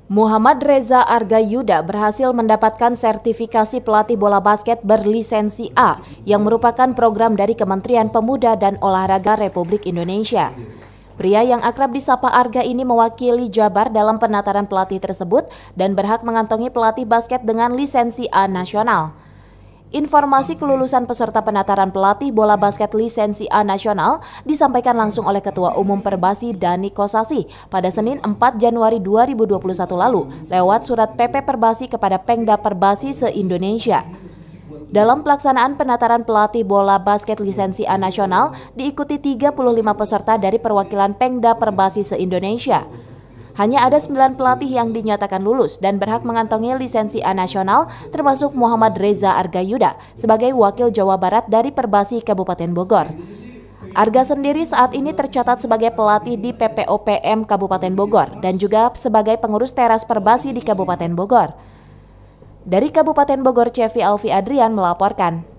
Muhammad Reza Argayuda berhasil mendapatkan sertifikasi pelatih bola basket berlisensi A yang merupakan program dari Kementerian Pemuda dan Olahraga Republik Indonesia. Pria yang akrab disapa Arga ini mewakili Jabar dalam penataran pelatih tersebut dan berhak mengantongi pelatih basket dengan lisensi A nasional. Informasi kelulusan peserta penataran pelatih bola basket lisensi A nasional disampaikan langsung oleh Ketua Umum Perbasi Dani Kosasi pada Senin 4 Januari 2021 lalu lewat surat PP Perbasi kepada Pengda Perbasi se-Indonesia. Dalam pelaksanaan penataran pelatih bola basket lisensi A nasional diikuti 35 peserta dari perwakilan Pengda Perbasi se-Indonesia. Hanya ada 9 pelatih yang dinyatakan lulus dan berhak mengantongi lisensi A nasional, termasuk Muhammad Reza Argayuda sebagai wakil Jawa Barat dari Perbasi Kabupaten Bogor. Arga sendiri saat ini tercatat sebagai pelatih di PPOPM Kabupaten Bogor dan juga sebagai pengurus teras Perbasi di Kabupaten Bogor. Dari Kabupaten Bogor, Cevi Alfi Adrian melaporkan.